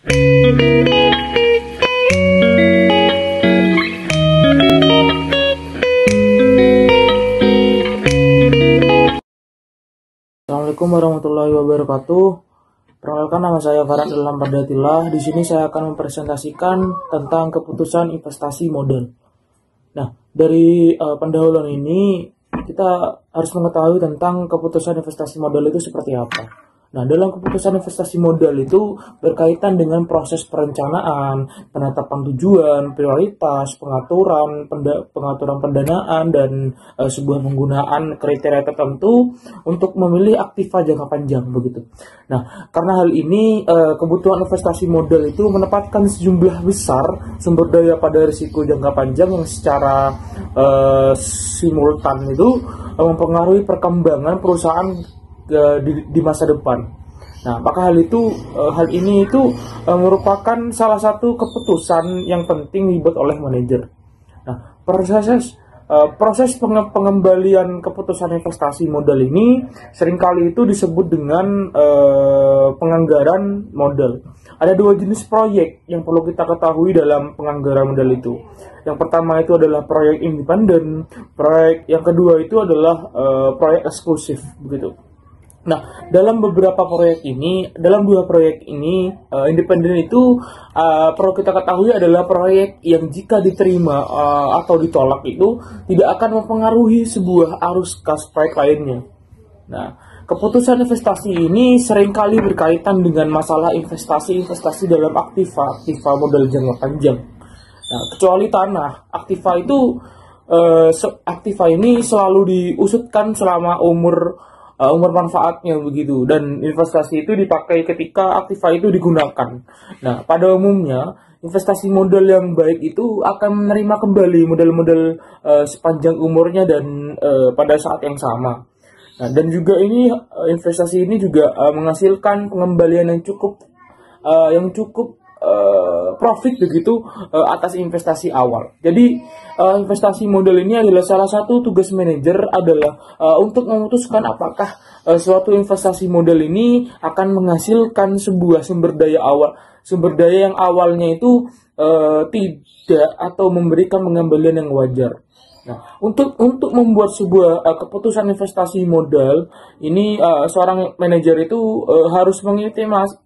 Assalamualaikum warahmatullahi wabarakatuh. Perkenalkan, nama saya Farad Ilham Radatillah. Di sini saya akan mempresentasikan tentang keputusan investasi modal. Nah, dari pendahuluan ini kita harus mengetahui tentang keputusan investasi modal itu seperti apa. Nah, dalam keputusan investasi modal itu berkaitan dengan proses perencanaan, penetapan tujuan, prioritas, pengaturan pendanaan, dan sebuah penggunaan kriteria tertentu untuk memilih aktiva jangka panjang begitu. Nah, karena hal ini kebutuhan investasi modal itu menempatkan sejumlah besar sumber daya pada risiko jangka panjang yang secara simultan itu mempengaruhi perkembangan perusahaan di masa depan. Nah, apakah hal ini merupakan salah satu keputusan yang penting dibuat oleh manajer. Nah, proses pengembalian keputusan investasi modal ini seringkali itu disebut dengan penganggaran modal. Ada dua jenis proyek yang perlu kita ketahui dalam penganggaran modal itu. Yang pertama itu adalah proyek independen, proyek yang kedua itu adalah proyek eksklusif begitu. Nah, dalam dua proyek ini, independen itu perlu kita ketahui adalah proyek yang jika diterima atau ditolak itu tidak akan mempengaruhi sebuah arus kas proyek lainnya. Nah, keputusan investasi ini seringkali berkaitan dengan masalah investasi dalam aktiva modal jangka panjang. Nah, kecuali tanah, aktiva ini selalu diusutkan selama umur manfaatnya begitu, dan investasi itu dipakai ketika aktiva itu digunakan. Nah, pada umumnya investasi modal yang baik itu akan menerima kembali modal-modal sepanjang umurnya dan pada saat yang sama. Nah, dan juga investasi ini juga menghasilkan pengembalian yang cukup profit begitu atas investasi awal. Jadi investasi modal ini adalah salah satu tugas manajer adalah untuk memutuskan apakah suatu investasi modal ini akan menghasilkan sebuah sumber daya yang awalnya itu tidak atau memberikan pengembalian yang wajar. Nah, untuk membuat sebuah keputusan investasi modal ini, seorang manajer itu harus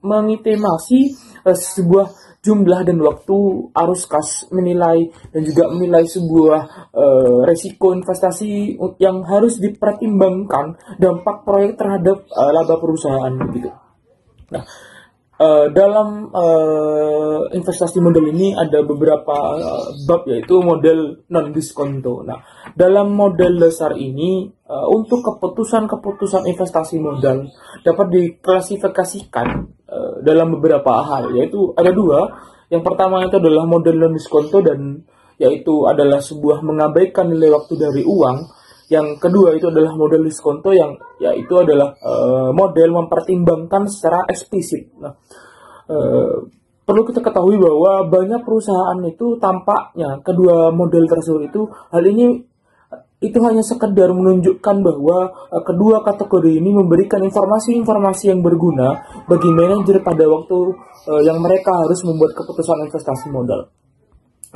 mengitemasi sebuah jumlah dan waktu arus kas, menilai sebuah resiko investasi yang harus dipertimbangkan dampak proyek terhadap laba perusahaan begitu. Nah, dalam investasi modal ini ada beberapa bab, yaitu model non-diskonto. Nah, dalam model dasar ini untuk keputusan investasi modal dapat diklasifikasikan dalam beberapa hal, yaitu ada dua. Yang pertama itu adalah model non-diskonto, dan yaitu adalah sebuah mengabaikan nilai waktu dari uang. Yang kedua itu adalah model diskonto, yang yaitu adalah model mempertimbangkan secara eksplisit. Nah, perlu kita ketahui bahwa banyak perusahaan itu tampaknya kedua model tersebut hal ini hanya sekedar menunjukkan bahwa kedua kategori ini memberikan informasi-informasi yang berguna bagi manajer pada waktu yang mereka harus membuat keputusan investasi modal.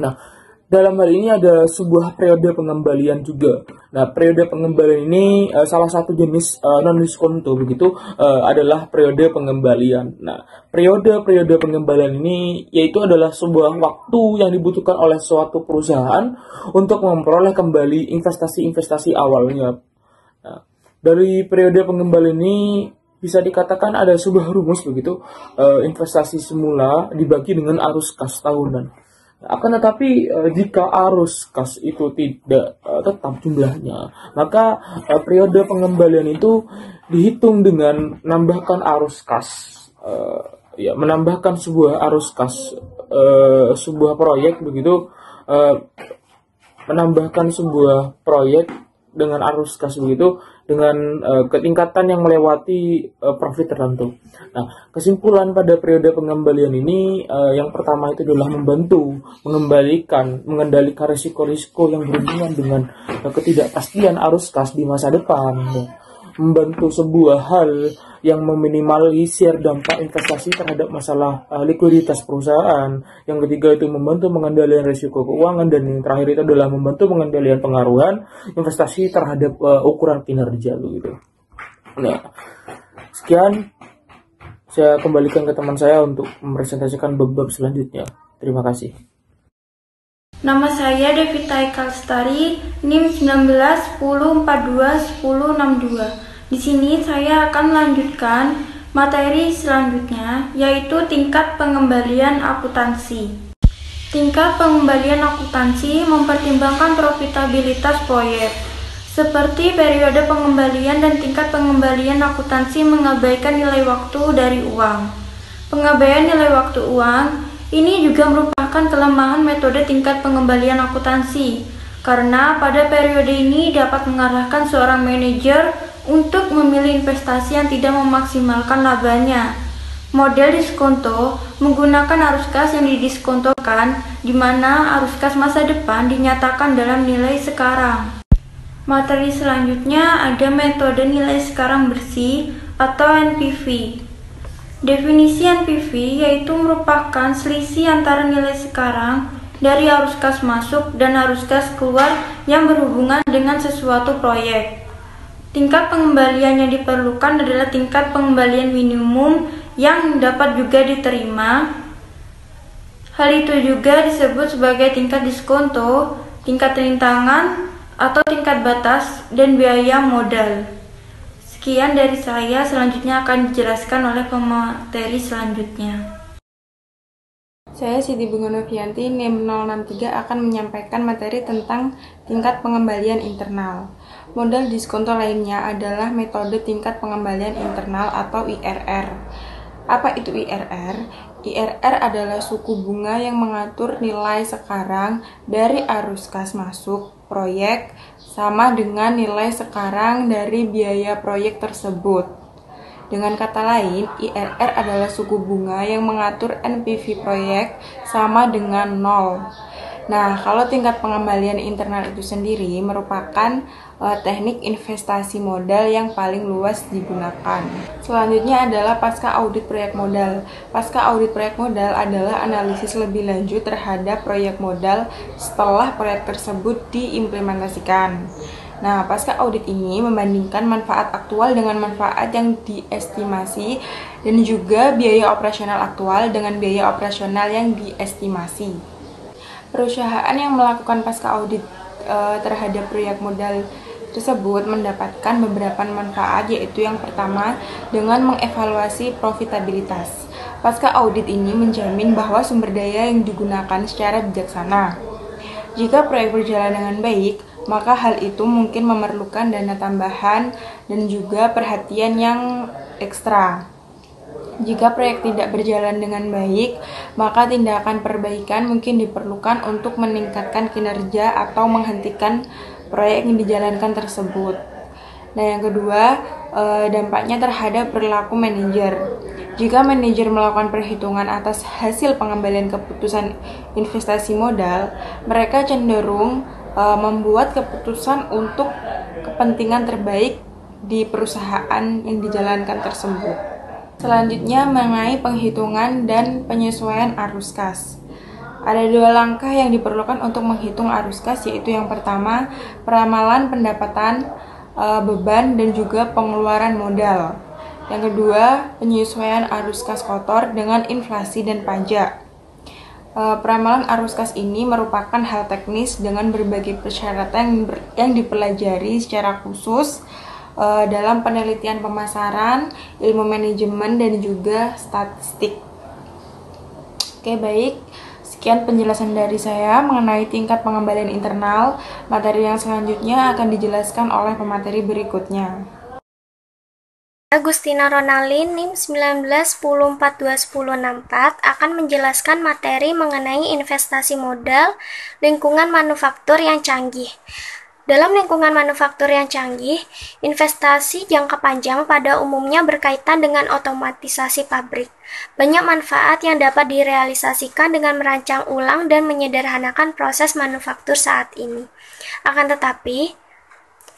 Nah, dalam hal ini ada sebuah periode pengembalian juga. Nah, periode pengembalian ini salah satu jenis non-diskonto begitu adalah periode pengembalian. Nah, periode pengembalian ini yaitu adalah sebuah waktu yang dibutuhkan oleh suatu perusahaan untuk memperoleh kembali investasi awalnya. Nah, dari periode pengembalian ini bisa dikatakan ada sebuah rumus begitu. Investasi semula dibagi dengan arus kas tahunan. Akan tetapi jika arus kas itu tidak tetap jumlahnya, maka periode pengembalian itu dihitung dengan menambahkan arus kas, menambahkan sebuah arus kas, sebuah proyek begitu, menambahkan sebuah proyek dengan arus kas begitu, dengan ketingkatan yang melewati profit tertentu. Nah, kesimpulan pada periode pengembalian ini yang pertama itu adalah membantu mengendalikan risiko-risiko yang berhubungan dengan ketidakpastian arus kas di masa depan. membantu sebuah hal yang meminimalisir dampak investasi terhadap masalah likuiditas perusahaan. Yang ketiga itu membantu pengendalian risiko keuangan, dan yang terakhir itu adalah membantu pengendalian pengaruhan investasi terhadap ukuran kinerja gitu. Nah, sekian, saya kembalikan ke teman saya untuk mempresentasikan bab-bab selanjutnya. Terima kasih. Nama saya Devita Ekalstari, NIM 1910421062. Di sini saya akan melanjutkan materi selanjutnya, yaitu tingkat pengembalian akuntansi. Tingkat pengembalian akuntansi mempertimbangkan profitabilitas proyek, seperti periode pengembalian dan tingkat pengembalian akuntansi mengabaikan nilai waktu dari uang. Pengabaian nilai waktu uang ini juga merupakan kelemahan metode tingkat pengembalian akuntansi, karena pada periode ini dapat mengarahkan seorang manajer untuk memilih investasi yang tidak memaksimalkan labanya. Model diskonto menggunakan arus kas yang didiskontokan, di mana arus kas masa depan dinyatakan dalam nilai sekarang. Materi selanjutnya ada metode nilai sekarang bersih atau NPV. Definisi NPV yaitu merupakan selisih antara nilai sekarang dari arus kas masuk dan arus kas keluar yang berhubungan dengan sesuatu proyek. Tingkat pengembalian yang diperlukan adalah tingkat pengembalian minimum yang dapat juga diterima. Hal itu juga disebut sebagai tingkat diskonto, tingkat rintangan, atau tingkat batas, dan biaya modal. Sekian dari saya, selanjutnya akan dijelaskan oleh pemateri selanjutnya. Saya Siti Bunga Novianti, NIM 063 akan menyampaikan materi tentang tingkat pengembalian internal. Model diskonto lainnya adalah metode tingkat pengembalian internal atau IRR. Apa itu IRR? IRR adalah suku bunga yang mengatur nilai sekarang dari arus kas masuk proyek sama dengan nilai sekarang dari biaya proyek tersebut. Dengan kata lain, IRR adalah suku bunga yang mengatur NPV proyek sama dengan 0. Nah, kalau tingkat pengembalian internal itu sendiri merupakan teknik investasi modal yang paling luas digunakan. Selanjutnya adalah pasca audit proyek modal. Pasca audit proyek modal adalah analisis lebih lanjut terhadap proyek modal setelah proyek tersebut diimplementasikan. Nah, pasca audit ini membandingkan manfaat aktual dengan manfaat yang diestimasi dan juga biaya operasional aktual dengan biaya operasional yang diestimasi. Perusahaan yang melakukan pasca audit terhadap proyek modal tersebut mendapatkan beberapa manfaat, yaitu yang pertama dengan mengevaluasi profitabilitas. Pasca audit ini menjamin bahwa sumber daya yang digunakan secara bijaksana. Jika proyek berjalan dengan baik, maka hal itu mungkin memerlukan dana tambahan dan juga perhatian yang ekstra. Jika proyek tidak berjalan dengan baik, maka tindakan perbaikan mungkin diperlukan untuk meningkatkan kinerja atau menghentikan proyek yang dijalankan tersebut. Nah, yang kedua, dampaknya terhadap perilaku manajer. Jika manajer melakukan perhitungan atas hasil pengembalian keputusan investasi modal, mereka cenderung membuat keputusan untuk kepentingan terbaik di perusahaan yang dijalankan tersebut. Selanjutnya mengenai penghitungan dan penyesuaian arus kas. Ada dua langkah yang diperlukan untuk menghitung arus kas, yaitu yang pertama, peramalan pendapatan, beban, dan juga pengeluaran modal. Yang kedua, penyesuaian arus kas kotor dengan inflasi dan pajak. Peramalan arus kas ini merupakan hal teknis dengan berbagai persyaratan yang dipelajari secara khusus dalam penelitian pemasaran, ilmu manajemen, dan juga statistik. Oke, baik. Sekian penjelasan dari saya mengenai tingkat pengembalian internal. Materi yang selanjutnya akan dijelaskan oleh pemateri berikutnya. Agustina Ronalin, NIM 1910421064 akan menjelaskan materi mengenai investasi modal lingkungan manufaktur yang canggih. Dalam lingkungan manufaktur yang canggih, investasi jangka panjang pada umumnya berkaitan dengan otomatisasi pabrik. Banyak manfaat yang dapat direalisasikan dengan merancang ulang dan menyederhanakan proses manufaktur saat ini. Akan tetapi,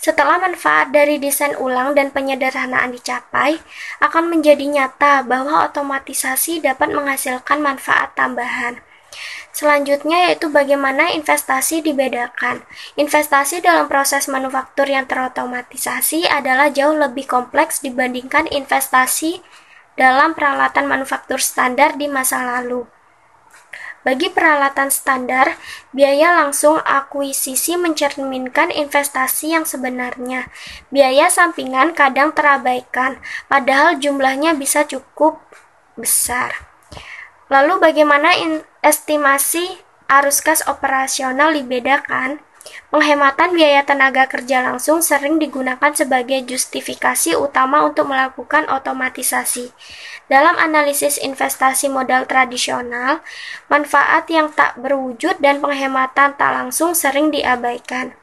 Setelah manfaat dari desain ulang dan penyederhanaan dicapai, akan menjadi nyata bahwa otomatisasi dapat menghasilkan manfaat tambahan. Selanjutnya yaitu bagaimana investasi dibedakan. Investasi dalam proses manufaktur yang terotomatisasi adalah jauh lebih kompleks dibandingkan investasi dalam peralatan manufaktur standar di masa lalu. Bagi peralatan standar, biaya langsung akuisisi mencerminkan investasi yang sebenarnya. Biaya sampingan kadang terabaikan, padahal jumlahnya bisa cukup besar. Lalu bagaimana estimasi arus kas operasional dibedakan? Penghematan biaya tenaga kerja langsung sering digunakan sebagai justifikasi utama untuk melakukan otomatisasi. Dalam analisis investasi modal tradisional, manfaat yang tak berwujud dan penghematan tak langsung sering diabaikan.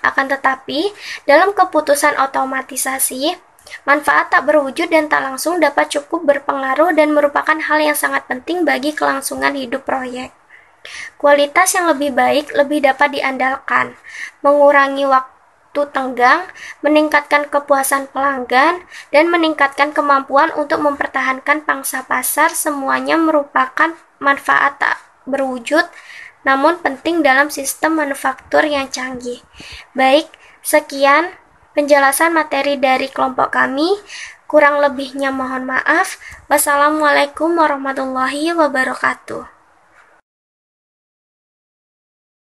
Akan tetapi, dalam keputusan otomatisasi, manfaat tak berwujud dan tak langsung dapat cukup berpengaruh dan merupakan hal yang sangat penting bagi kelangsungan hidup proyek. Kualitas yang lebih baik lebih dapat diandalkan, mengurangi waktu tenggang, meningkatkan kepuasan pelanggan, dan meningkatkan kemampuan untuk mempertahankan pangsa pasar semuanya merupakan manfaat tak berwujud, namun penting dalam sistem manufaktur yang canggih. Baik, sekian penjelasan materi dari kelompok kami. Kurang lebihnya mohon maaf. Wassalamualaikum warahmatullahi wabarakatuh.